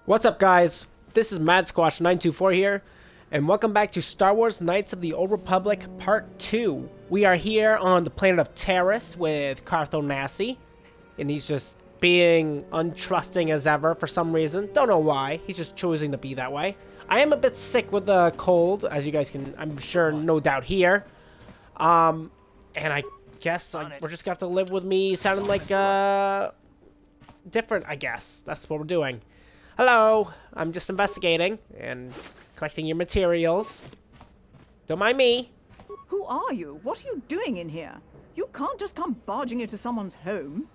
What's up, guys? This is MadSquash924 here, and welcome back to Star Wars Knights of the Old Republic Part 2. We are here on the planet of Taris with Cartho Nassi, and he's just being untrusting as ever for some reason. Don't know why, he's just choosing to be that way. I am a bit sick with the cold, as you guys can, I'm sure, no doubt hear. And I guess we're just gonna have to live with me sounding like, different, I guess. That's what we're doing. Hello, I'm just investigating and collecting your materials. Don't mind me. Who are you? What are you doing in here? You can't just come barging into someone's home.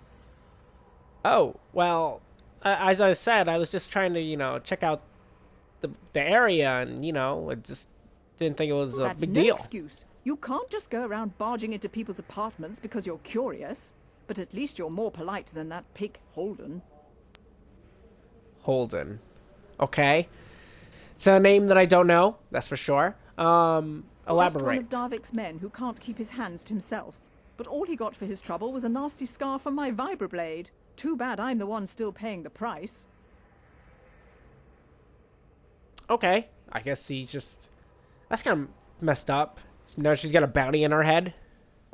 Oh, well, as I said, I was just trying to, check out the area and, I just didn't think it was a big deal. That's no excuse. You can't just go around barging into people's apartments because you're curious. But at least you're more polite than that pig Holden. Holden. Okay. It's a name that I don't know, that's for sure. Elaborate. Just one of Darvik's men who can't keep his hands to himself. But all he got for his trouble was a nasty scar from my vibroblade. Too bad I'm the one still paying the price. Okay. I guess he's just... That's kind of messed up. Now she's got a bounty in her head.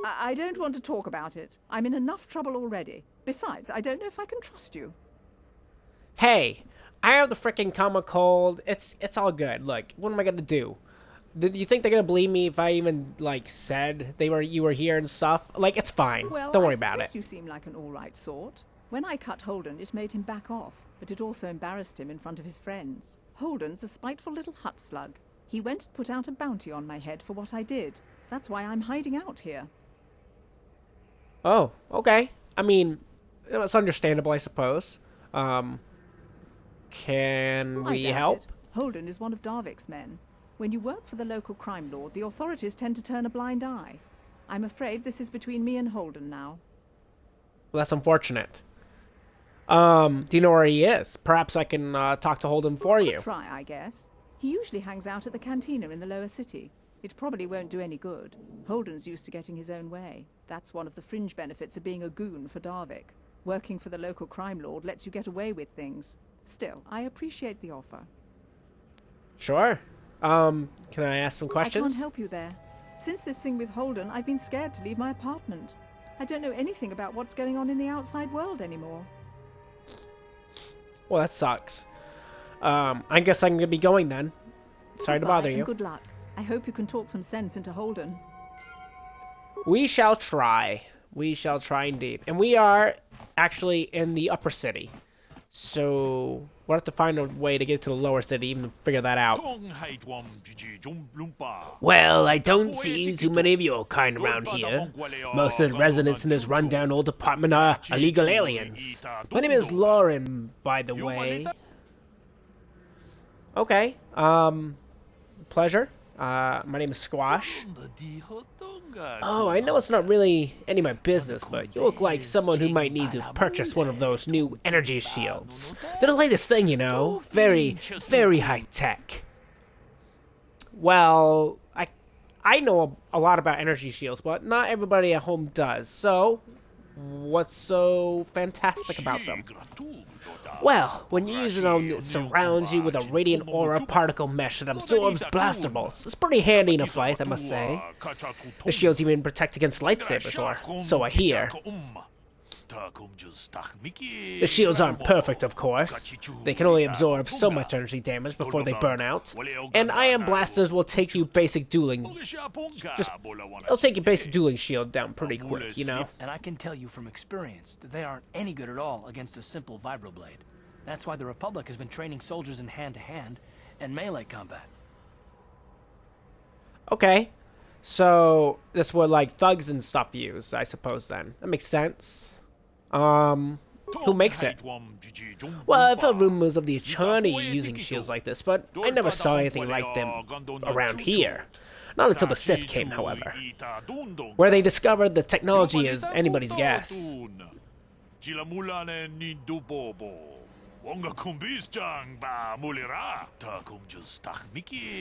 I don't want to talk about it. I'm in enough trouble already. Besides, I don't know if I can trust you. Hey, I have the freaking common cold. It's all good. Look, what am I gonna do? Do you think they're gonna believe me if I even said you were here and stuff? Like, it's fine. Well, don't worry about it. You seem like an all right sort. When I cut Holden, it made him back off, but it also embarrassed him in front of his friends. Holden's a spiteful little hut slug. He went and put out a bounty on my head for what I did. That's why I'm hiding out here. Oh, okay. I mean, it's understandable, I suppose. Can we help? Holden is one of Darvik's men. When you work for the local crime lord, the authorities tend to turn a blind eye. I'm afraid this is between me and Holden now. Well, that's unfortunate. Do you know where he is? Perhaps I can talk to Holden for you. Try, I guess. He usually hangs out at the cantina in the lower city. It probably won't do any good. Holden's used to getting his own way. That's one of the fringe benefits of being a goon for Darvik. Working for the local crime lord lets you get away with things. Still, I appreciate the offer. Sure. Can I ask some questions? I can't help you there. Since this thing with Holden, I've been scared to leave my apartment. I don't know anything about what's going on in the outside world anymore. Well, that sucks. I guess I'm gonna be going then. Sorry to bother you. And good luck. I hope you can talk some sense into Holden. We shall try. We shall try indeed. And we are actually in the upper city. So we'll have to find a way to get to the lower city, even to figure that out. Well, I don't see too many of your kind around here. Most of the residents in this rundown old apartment are illegal aliens. My name is Lauren, by the way. Okay, pleasure. My name is Squash. Oh, I know it's not really any of my business, but you look like someone who might need to purchase one of those new energy shields. They're the latest thing, Very, very high tech. Well, I know a lot about energy shields, but not everybody at home does. So, what's so fantastic about them? Well, when you use it on, it surrounds you with a radiant aura particle mesh that absorbs blaster bolts. It's pretty handy in a fight, I must say. The shields even protect against lightsabers, or so I hear. The shields aren't perfect, of course. They can only absorb so much energy damage before they burn out. And ion blasters will take you basic dueling. It'll take your basic dueling shield down pretty quick, And I can tell you from experience that they aren't any good at all against a simple vibroblade. That's why the Republic has been training soldiers in hand-to-hand and melee combat. Okay. So, that's what, thugs and stuff use, I suppose, then. That makes sense. Who makes it? Well, I've heard rumors of the Eternity using shields like this, but I never saw anything like them around here. Not until the Sith came, however. Where they discovered the technology is anybody's guess.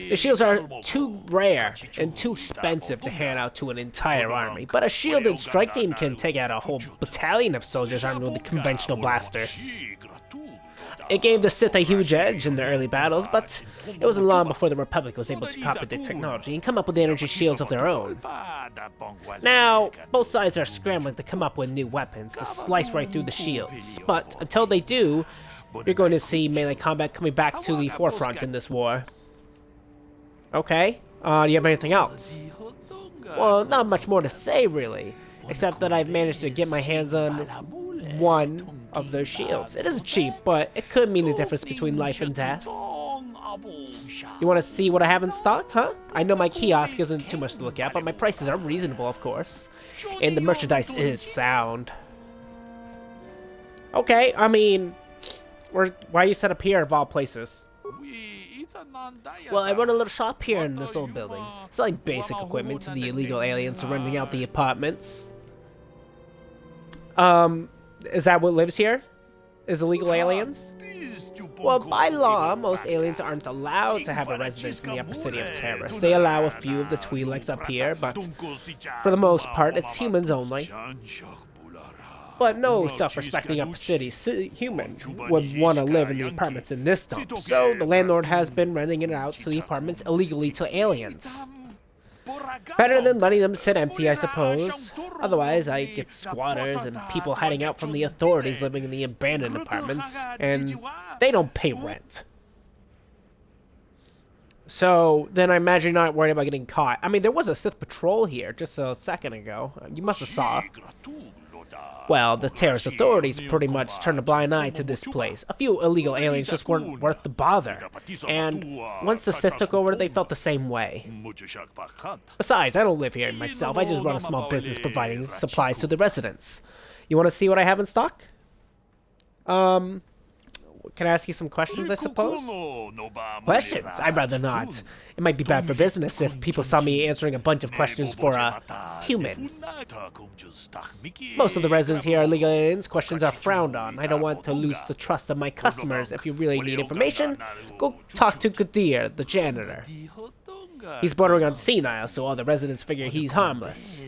The shields are too rare and too expensive to hand out to an entire army, but a shielded strike team can take out a whole battalion of soldiers armed with the conventional blasters. It gave the Sith a huge edge in the early battles, but it wasn't long before the Republic was able to copy the technology and come up with energy shields of their own. Now, both sides are scrambling to come up with new weapons to slice right through the shields, but until they do, you're going to see melee combat coming back to the forefront in this war. Okay, do you have anything else? Well, not much more to say, really, except that I've managed to get my hands on one of those shields. It isn't cheap, but it could mean the difference between life and death. You want to see what I have in stock, huh? I know my kiosk isn't too much to look at, but my prices are reasonable, of course. And the merchandise is sound. Okay, I mean, why are you set up here of all places? Well, I run a little shop here in this old building, selling basic equipment to the illegal aliens renting out the apartments. Is that what lives here? Is illegal aliens? Well, by law, most aliens aren't allowed to have a residence in the upper city of Taris. They allow a few of the Twi'leks up here, but for the most part, it's humans only. But no self-respecting upper city human would want to live in the apartments in this dump, so the landlord has been renting it out to the apartments illegally to aliens. Better than letting them sit empty, I suppose. Otherwise, I get squatters and people hiding out from the authorities living in the abandoned apartments, and they don't pay rent. So, then I imagine you're not worried about getting caught. I mean, there was a Sith patrol here just a second ago. You must have saw. Well, the Taris authorities pretty much turned a blind eye to this place. A few illegal aliens just weren't worth the bother. And once the Sith took over, they felt the same way. Besides, I don't live here myself. I just run a small business providing supplies to the residents. You want to see what I have in stock? Can I ask you some questions, I suppose? Questions? I'd rather not. It might be bad for business if people saw me answering a bunch of questions for a human. Most of the residents here are legal aliens. Questions are frowned on. I don't want to lose the trust of my customers. If you really need information, go talk to Kadir, the janitor. He's bordering on senile, so all the residents figure he's harmless.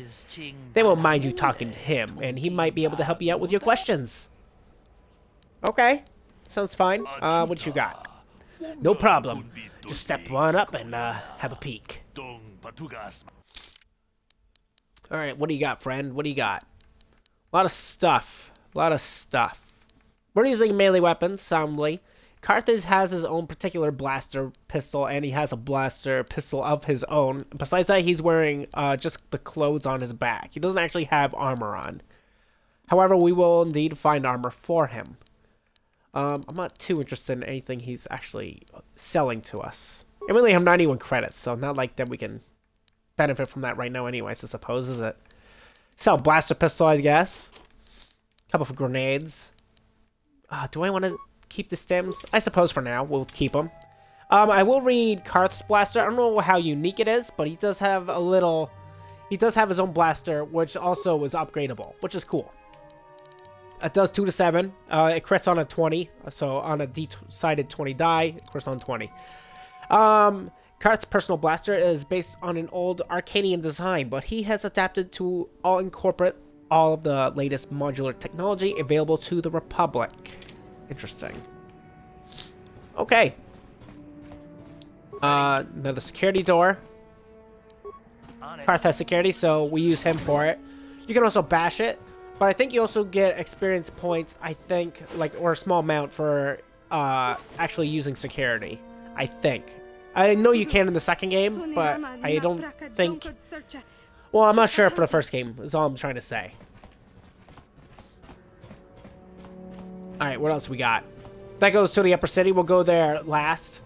They won't mind you talking to him, and he might be able to help you out with your questions. Okay. Sounds fine. What you got? No problem. Just step on up and have a peek. Alright, what do you got, friend? What do you got? A lot of stuff. A lot of stuff. We're using melee weapons, soundly. Carthage has his own particular blaster pistol, and he has a blaster pistol of his own. Besides that, he's wearing just the clothes on his back. He doesn't actually have armor on. However, we will indeed find armor for him. I'm not too interested in anything he's actually selling to us. And we only have 91 credits, so not like that we can benefit from that right now anyways, I suppose, is it? Sell blaster pistol, I guess. Couple of grenades. Do I want to keep the stems? I suppose for now, we'll keep them. I will read Karth's blaster. I don't know how unique it is, but he does have a little... He does have his own blaster, which also is upgradable, which is cool. It does 2 to 7. It crits on a 20, so on a D-sided 20 die, it crits on 20. Karth's personal blaster is based on an old Arcanian design, but he has adapted to incorporate all of the latest modular technology available to the Republic. Interesting. Okay. Another security door. Karth has security, so we use him for it. You can also bash it. But I think you also get experience points, I think, or a small amount for actually using security. I think. I know you can in the second game, but I don't think... Well, I'm not sure for the first game, is all I'm trying to say. Alright, what else we got? That goes to the upper city. We'll go there last.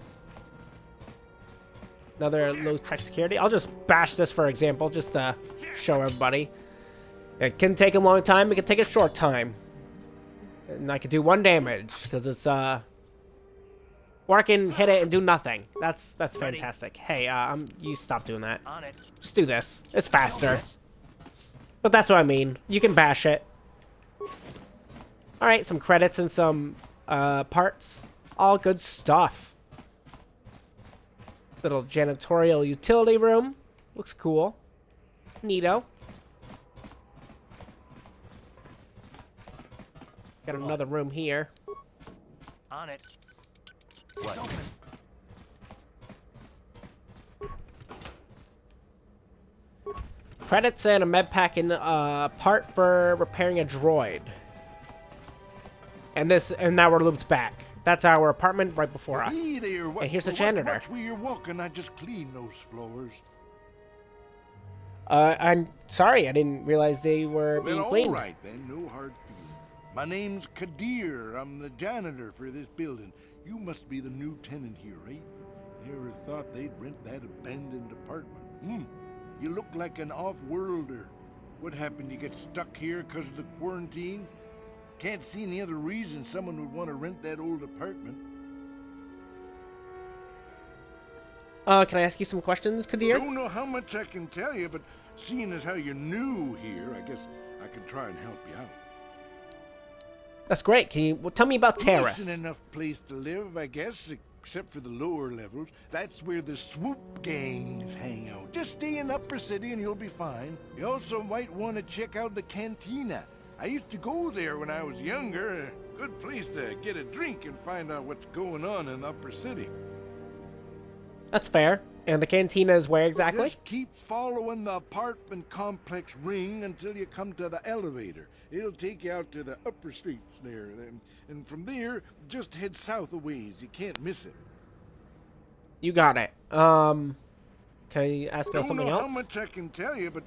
Another low-tech security. I'll just bash this for example, just to show everybody. It can take a long time, it can take a short time. And I can do 1 damage, because it's, or I can hit it and do nothing. That's fantastic. Hey, you stop doing that. Just do this. It's faster. But that's what I mean. You can bash it. Alright, some credits and some, parts. All good stuff. Little janitorial utility room. Looks cool. Neato. Got another room here. On it. What? It's open. Credits and a med pack in part for repairing a droid. And now we're looped back. That's our apartment right before us. Hey there, And here's the janitor. Watch where you're walking. I just cleaned those floors. I'm sorry, I didn't realize they were being Well, cleaned. all right then, no hard feelings. My name's Kadir. I'm the janitor for this building. You must be the new tenant here, right? Never thought they'd rent that abandoned apartment. You look like an off-worlder. What happened? You get stuck here because of the quarantine? Can't see any other reason someone would want to rent that old apartment. Can I ask you some questions, Kadir? Don't know how much I can tell you, but seeing as how you're new here, I guess I can try and help you out. That's great. Can you tell me about Taris? Decent enough place to live, I guess, except for the lower levels. That's where the swoop gangs hang out. Just stay in Upper City and you'll be fine. You also might want to check out the cantina. I used to go there when I was younger. A good place to get a drink and find out what's going on in Upper City. That's fair. And the cantina is where exactly? Just keep following the apartment complex ring until you come to the elevator. It'll take you out to the upper streets there. And from there, just head south a ways. You can't miss it. You got it. Can I ask about Don't something know else? how much I can tell you, but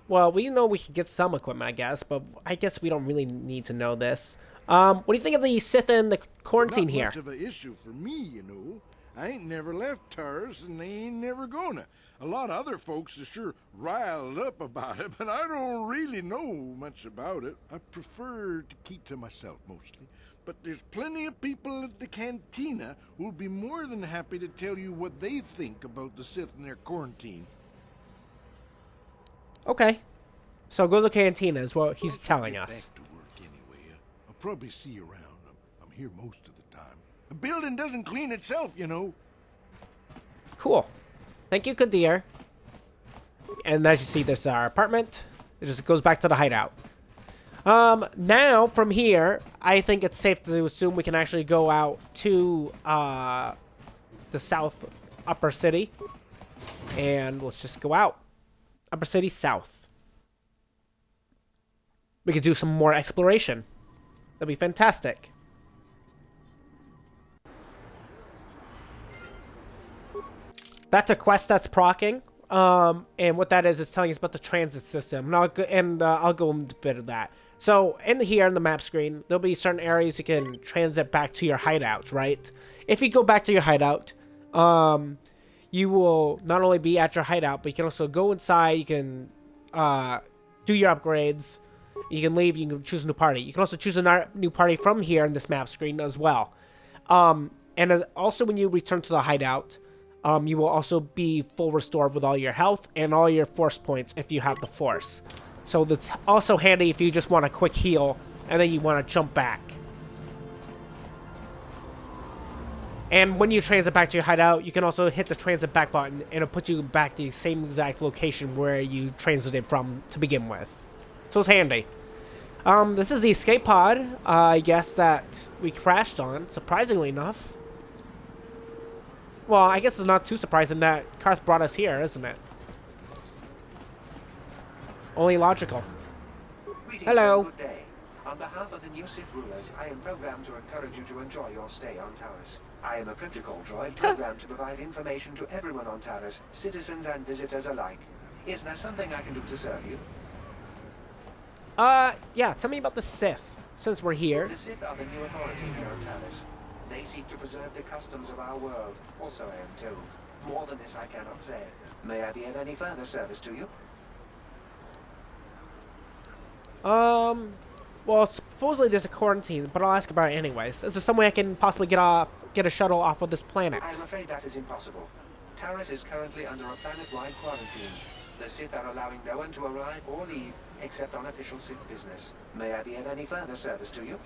Well, we know we could get some equipment, I guess, but I guess we don't really need to know this. What do you think of the Sith and the quarantine not here? much of an issue for me, you know. I ain't never left Taris, and they ain't never gonna. A lot of other folks are sure riled up about it, but I don't really know much about it. I prefer to keep to myself mostly. But there's plenty of people at the cantina who'll be more than happy to tell you what they think about the Sith and their quarantine. Okay. So go to the cantina is what he's I'll telling get us. back to work anyway. I'll probably see you around. I'm here most of the time. The building doesn't clean itself, you know. Cool. Thank you, Kadir. And as you see, this is our apartment. It just goes back to the hideout. Now, from here, I think it's safe to assume we can actually go out to, the south upper city. And let's just go out. Upper city south. We could do some more exploration. That'd be fantastic. That's a quest that's proccing. And what that is telling us about the transit system. And I'll go into a bit of that. So, in here in the map screen, there'll be certain areas you can transit back to your hideouts, right? If you go back to your hideout, you will not only be at your hideout, but you can also go inside, you can do your upgrades, you can leave, you can choose a new party. You can also choose a new party from here in this map screen as well. And also when you return to the hideout, you will also be full restored with all your health and all your force points if you have the force. So that's also handy if you just want a quick heal and then you want to jump back. And when you transit back to your hideout, you can also hit the transit back button and it'll put you back to the same exact location where you transited from to begin with. So it's handy. This is the escape pod, I guess, that we crashed on, surprisingly enough. Well, I guess it's not too surprising that Karth brought us here, isn't it? Only logical. Greetings Hello. and good day. On behalf of the new Sith rulers, I am programmed to encourage you to enjoy your stay on Taris. I am a protocol droid programmed to provide information to everyone on Taris, citizens and visitors alike. Is there something I can do to serve you? Yeah, tell me about the Sith, since we're here. The Sith are the new authority here on Taris. They seek to preserve the customs of our world, also I am told. More than this I cannot say. May I be of any further service to you? Well, supposedly there's a quarantine, but I'll ask about it anyways. Is there some way I can possibly get a shuttle off of this planet? I am afraid that is impossible. Taris is currently under a planet-wide quarantine. The Sith are allowing no one to arrive or leave, except on official Sith business. May I be of any further service to you?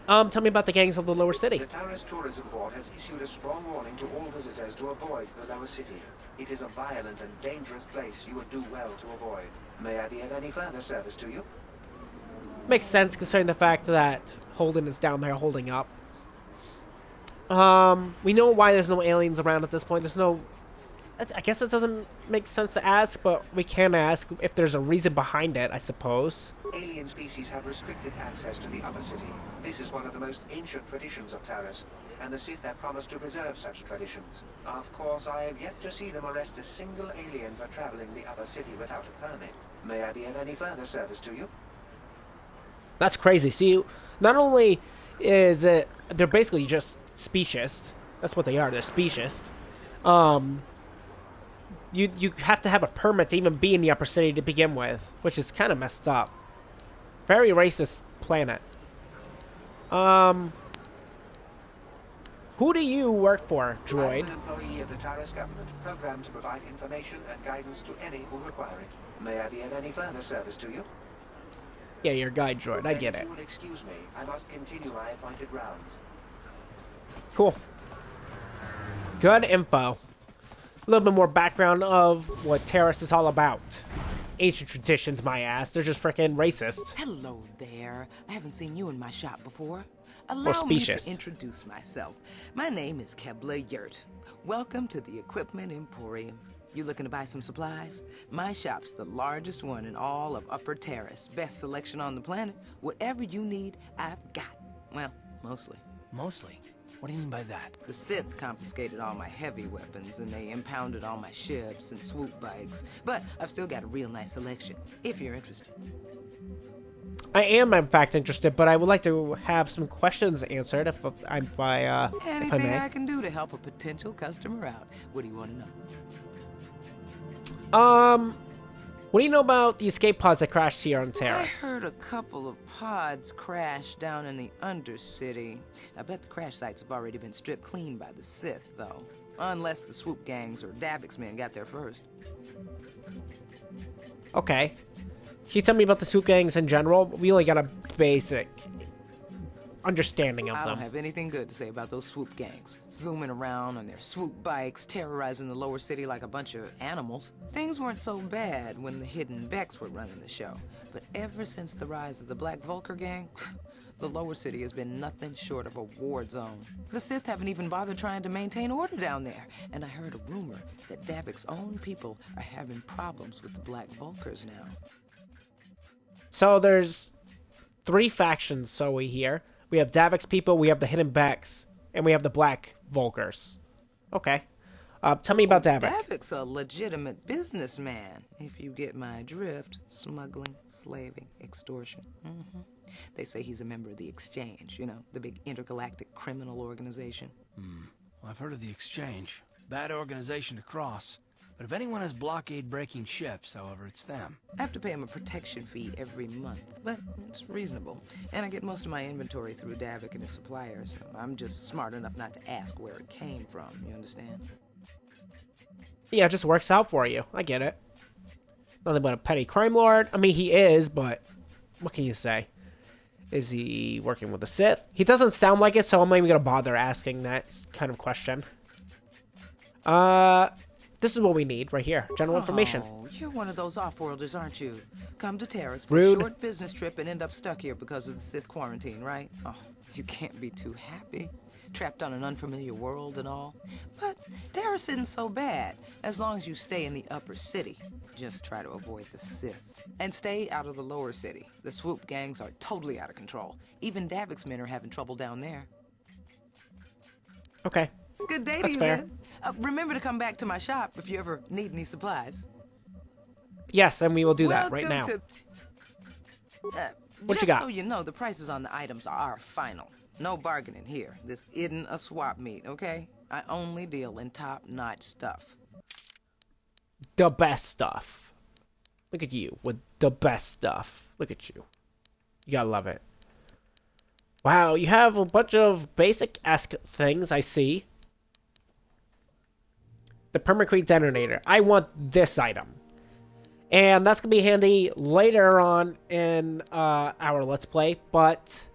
Tell me about the gangs of the lower city. The Taris Tourism Board has issued a strong warning to all visitors to avoid the lower city. It is a violent and dangerous place you would do well to avoid. May I be of any further service to you? Makes sense considering the fact that Holden is down there holding up. We know why there's no aliens around at this point. There's no... I guess it doesn't make sense to ask, but we can ask if there's a reason behind it, I suppose. Alien species have restricted access to the upper city. This is one of the most ancient traditions of Taris, and the Sith have promised to preserve such traditions. Of course, I have yet to see them arrest a single alien for traveling the upper city without a permit. May I be of any further service to you? That's crazy. See, not only is it... They're basically just speciest. That's what they are. They're speciest. You have to have a permit to even be in the upper city to begin with, which is kind of messed up. Very racist planet. Who do you work for, droid? I'm an employee of the Taris government, programmed to provide information and guidance to any who require it. May I be of any further service to you? Yeah, you're a guide droid. I get If it. you will excuse me, I must continue my appointed rounds. Cool. Good info. A little bit more background of what Taris is all about. Ancient traditions, my ass. They're just freaking racist. Hello there. I haven't seen you in my shop before. Allow me to introduce myself. My name is Kebla Yurt. Welcome to the Equipment Emporium. You looking to buy some supplies? My shop's the largest one in all of Upper Taris. Best selection on the planet. Whatever you need, I've got. Well, mostly. Mostly? What do you mean by that? The Sith confiscated all my heavy weapons, and they impounded all my ships and swoop bikes. But I've still got a real nice selection, if you're interested. I am, in fact, interested, but I would like to have some questions answered if I Anything may. I can do to help a potential customer out. What do you want to know? What do you know about the escape pods that crashed here on Taris? I heard a couple of pods crash down in the Undercity. I bet the crash sites have already been stripped clean by the Sith, though. Unless the swoop gangs or Davik's men got there first. Okay. Can you tell me about the swoop gangs in general? We only got a basic understanding of I them. don't have anything good to say about those swoop gangs. Zooming around on their swoop bikes, terrorizing the lower city like a bunch of animals. Things weren't so bad when the hidden Becks were running the show. But ever since the rise of the Black Vulcar gang, the lower city has been nothing short of a war zone. The Sith haven't even bothered trying to maintain order down there. And I heard a rumor that Davik's own people are having problems with the Black Vulcars now. So there's 3 factions, so we hear. We have Davik's people, we have the Hidden Becks, and we have the Black Vulcars. Okay. Tell me about Davik. Davik's a legitimate businessman, if you get my drift. Smuggling, slaving, extortion. They say he's a member of the Exchange, you know, the big intergalactic criminal organization. Well, I've heard of the Exchange. Bad organization to cross. But if anyone has blockade-breaking ships, however, it's them. I have to pay him a protection fee every month, but it's reasonable. And I get most of my inventory through Davik and his suppliers. I'm just smart enough not to ask where it came from, you understand? Yeah, it just works out for you. I get it. Nothing but a petty crime lord. I mean, he is, but what can you say? Is he working with the Sith? He doesn't sound like it, so I'm not even going to bother asking that kind of question. This is what we need right here. General information. Oh, you're one of those off-worlders, aren't you? Come to Taris for Rude. a short business trip and end up stuck here because of the Sith quarantine, right? Oh, you can't be too happy. Trapped on an unfamiliar world and all. But Taris isn't so bad, as long as you stay in the upper city. Just try to avoid the Sith. And stay out of the lower city. The swoop gangs are totally out of control. Even Davik's men are having trouble down there. Okay. Good day to That's you, fair. then. Remember to come back to my shop if you ever need any supplies. Yes, and we will do that right now. What just you got? So you know, the prices on the items are final. No bargaining here. This isn't a swap meet, okay? I only deal in top-notch stuff. The best stuff. Look at you with the best stuff. Look at you. You gotta love it. Wow, you have a bunch of basic-esque things, I see. The permacrete detonator. I want this item. And that's going to be handy later on in our Let's Play, but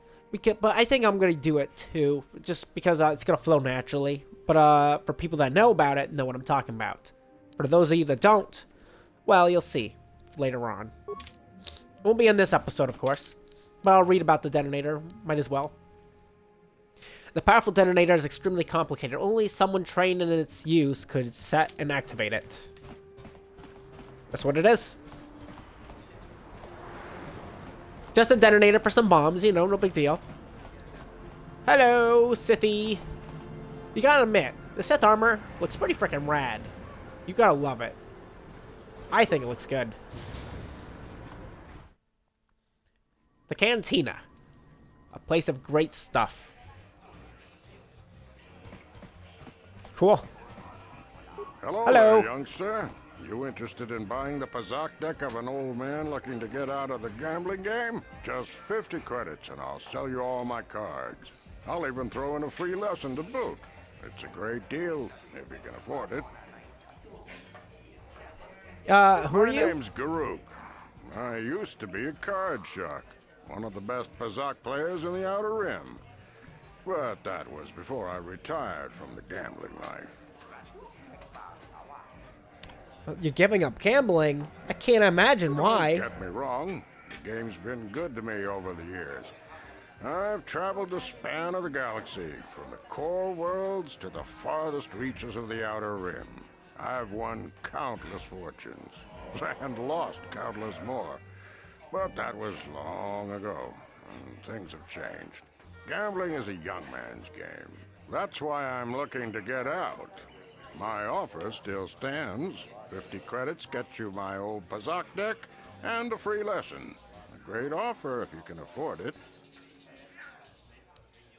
I think I'm going to do it too, just because it's going to flow naturally. But for people that know about it, know what I'm talking about. For those of you that don't, well, you'll see later on. It won't be in this episode, of course. But I'll read about the detonator. Might as well. The powerful detonator is extremely complicated. Only someone trained in its use could set and activate it. That's what it is. Just a detonator for some bombs, you know, no big deal. Hello, Sithy. You gotta admit, the Sith armor looks pretty freaking rad. You gotta love it. I think it looks good. The Cantina. A place of great stuff. Cool. Hello, Hello. there, youngster. You interested in buying the Pazak deck of an old man looking to get out of the gambling game? Just 50 credits and I'll sell you all my cards. I'll even throw in a free lesson to boot. It's a great deal, if you can afford it. Who are My you? name's Garuk. I used to be a card shark, one of the best Pazak players in the Outer Rim. But that was before I retired from the gambling life. You're giving up gambling? I can't imagine why. Don't get me wrong, the game's been good to me over the years. I've traveled the span of the galaxy, from the core worlds to the farthest reaches of the Outer Rim. I've won countless fortunes, and lost countless more. But that was long ago, and things have changed. Gambling is a young man's game. That's why I'm looking to get out. My offer still stands. 50 credits gets you my old Pazak deck and a free lesson. A great offer if you can afford it.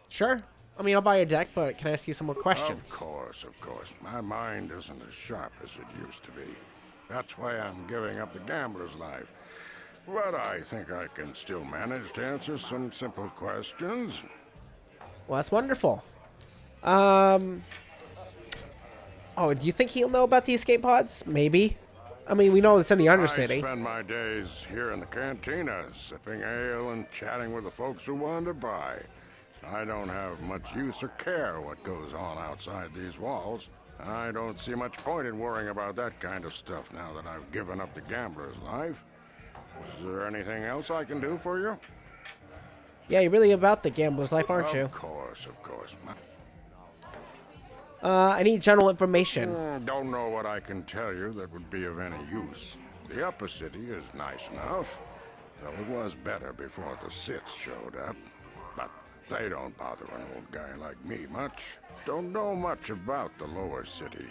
Sure. I mean, I'll buy your deck, but can I ask you some more questions? Of course, of course. My mind isn't as sharp as it used to be. That's why I'm giving up the gambler's life. But I think I can still manage to answer some simple questions. Well, that's wonderful. Oh, do you think he'll know about the escape pods? Maybe. I mean, we know it's in the Undercity. I spend my days here in the cantina, sipping ale and chatting with the folks who want to buy. I don't have much use or care what goes on outside these walls. I don't see much point in worrying about that kind of stuff now that I've given up the gambler's life. Is there anything else I can do for you? Yeah, you're really about the gambler's life, aren't you? Of course, of course. I need general information. Don't know what I can tell you that would be of any use. The upper city is nice enough, though it was better before the Sith showed up. But they don't bother an old guy like me much. Don't know much about the lower city.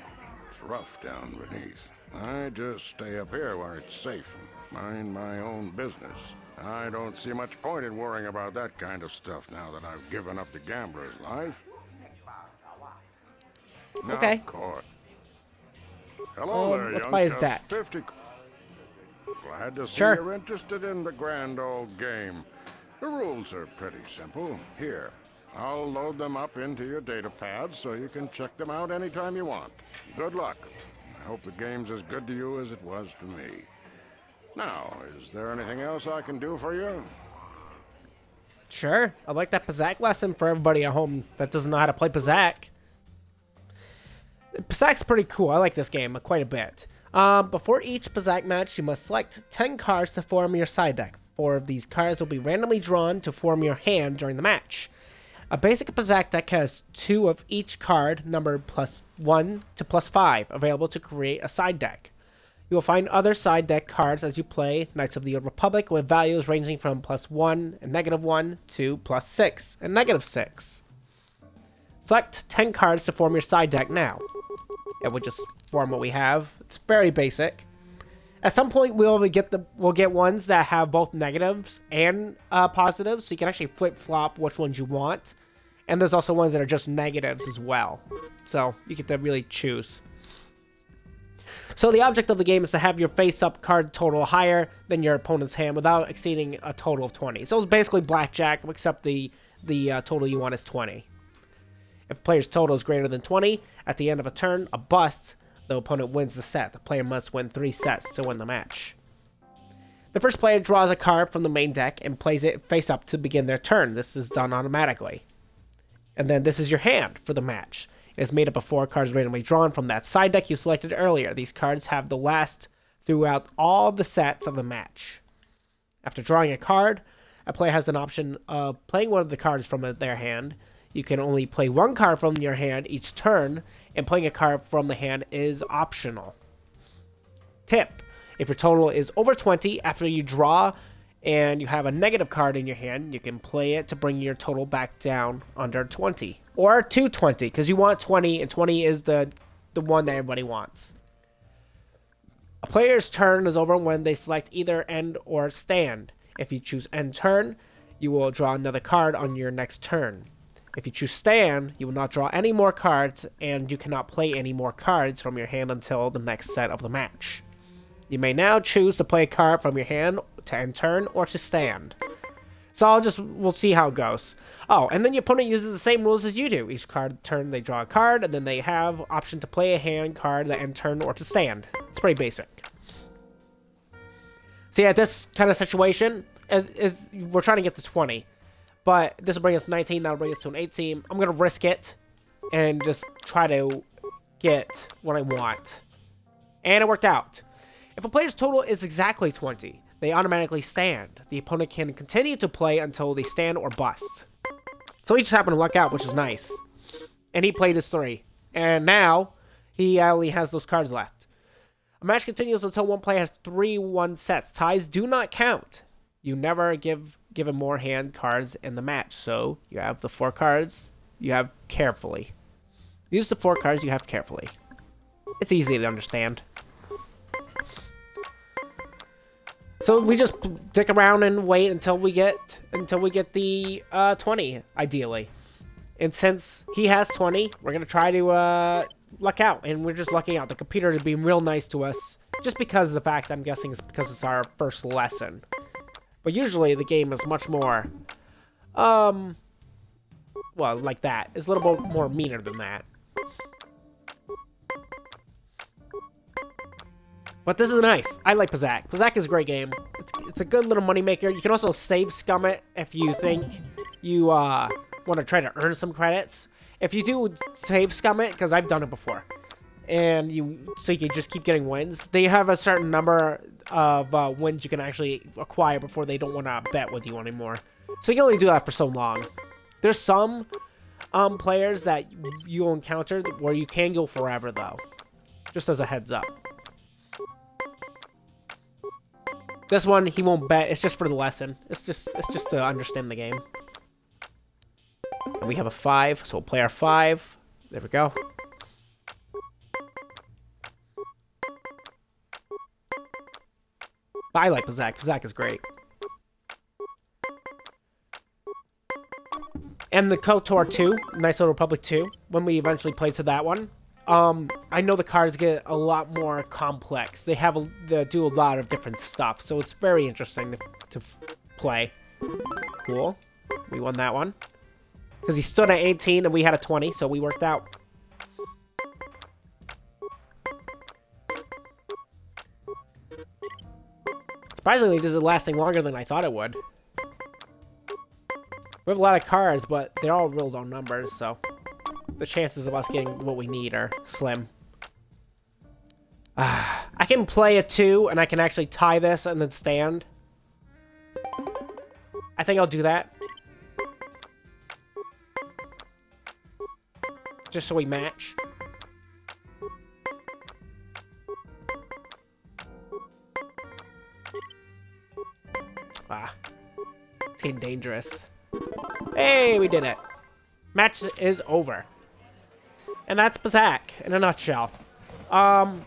It's rough down beneath. I just stay up here where it's safe and mind my own business. I don't see much point in worrying about that kind of stuff now that I've given up the gambler's life. Okay. Of course. Hello there, let's young. buy his Just deck. 50. Glad to see Sure. you're interested in the grand old game. The rules are pretty simple. Here, I'll load them up into your data pads so you can check them out anytime you want. Good luck. I hope the game's as good to you as it was to me. Now, is there anything else I can do for you? Sure. I'd like that Pazak lesson for everybody at home that doesn't know how to play Pazak. Pazak's pretty cool. I like this game quite a bit. Before each Pazak match, you must select 10 cards to form your side deck. 4 of these cards will be randomly drawn to form your hand during the match. A basic Pazak deck has 2 of each card, numbered +1 to +5, available to create a side deck. You will find other side deck cards as you play Knights of the Old Republic with values ranging from +1 and -1 to +6 and -6. Select 10 cards to form your side deck now. It will just form what we have. It's very basic. At some point, we'll get ones that have both negatives and positives, so you can actually flip-flop which ones you want. And there's also ones that are just negatives as well. So you get to really choose. So the object of the game is to have your face-up card total higher than your opponent's hand without exceeding a total of 20. So it's basically blackjack, except the total you want is 20. If a player's total is greater than 20, at the end of a turn, a bust, the opponent wins the set. The player must win 3 sets to win the match. The first player draws a card from the main deck and plays it face up to begin their turn. This is done automatically. And then this is your hand for the match. It is made up of 4 cards randomly drawn from that side deck you selected earlier. These cards have the last throughout all the sets of the match. After drawing a card, a player has an option of playing one of the cards from their hand. You can only play one card from your hand each turn, and playing a card from the hand is optional. Tip: if your total is over 20 after you draw and you have a negative card in your hand, you can play it to bring your total back down under 20. Or to 20, because you want 20, and 20 is the one that everybody wants. A player's turn is over when they select either end or stand. If you choose end turn, you will draw another card on your next turn. If you choose stand, you will not draw any more cards, and you cannot play any more cards from your hand until the next set of the match. You may now choose to play a card from your hand to end turn or to stand. So we'll see how it goes. Oh, and then your opponent uses the same rules as you do. Each turn they draw a card, and then they have option to play a hand card to end turn or to stand. It's pretty basic. So yeah, this kind of situation we're trying to get to 20. But this will bring us 19, that'll bring us to an 18. I'm going to risk it and just try to get what I want. And it worked out. If a player's total is exactly 20, they automatically stand. The opponent can continue to play until they stand or bust. So he just happened to luck out, which is nice. And he played his 3. And now, he only has those cards left. A match continues until one player has 3 1 sets. Ties do not count. You never give him more hand cards in the match. So, you have the 4 cards you have carefully. Use the 4 cards you have carefully. It's easy to understand. So we just dick around and wait until we get the 20, ideally. And since he has 20, we're gonna try to luck out, and we're just lucking out. The computer is being real nice to us, just because of the fact I'm guessing it's because it's our first lesson. But usually the game is much more, well, like that. It's a little bit more meaner than that. But this is nice. I like Pazak. Pazak is a great game. It's a good little moneymaker. You can also save scum it if you think you want to try to earn some credits. If you do save scum it, because I've done it before, and so you can just keep getting wins. They have a certain number of wins you can actually acquire before they don't want to bet with you anymore. So you can only do that for so long. There's some players that you'll encounter where you can go forever, though. Just as a heads up. This one, he won't bet. It's just for the lesson. It's just to understand the game. And we have a 5, so we'll play our 5. There we go. But I like Pazak. Pazak is great. And the KOTOR 2, Nice Little Republic 2, when we eventually play to that one. I know the cards get a lot more complex. They do a lot of different stuff, so it's very interesting to play. Cool. We won that one. Because he stood at 18 and we had a 20, so we worked out. Surprisingly, this is lasting longer than I thought it would. We have a lot of cards, but they're all real low numbers, so the chances of us getting what we need are slim. I can play a 2, and I can actually tie this and then stand. I think I'll do that. Just so we match. It's getting dangerous. Hey, we did it. Match is over. And that's Pazak in a nutshell.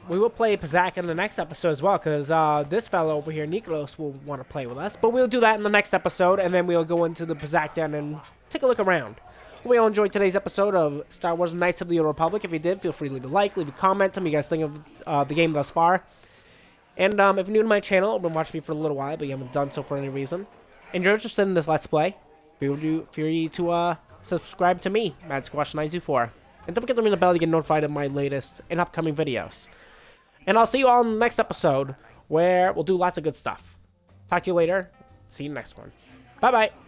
We will play Pazak in the next episode as well, because this fellow over here, Nikos, will want to play with us. But we'll do that in the next episode, and then we'll go into the Pazak den and take a look around. Hope you all enjoyed today's episode of Star Wars Knights of the Old Republic. If you did, feel free to leave a like, leave a comment, tell me what you guys think of the game thus far. And if you're new to my channel, or been watching me for a little while, but you haven't done so for any reason, and you're interested in this Let's Play, feel free to subscribe to me, MadSquash924. And don't forget to ring the bell to get notified of my latest and upcoming videos. And I'll see you all in the next episode, where we'll do lots of good stuff. Talk to you later. See you next one. Bye-bye.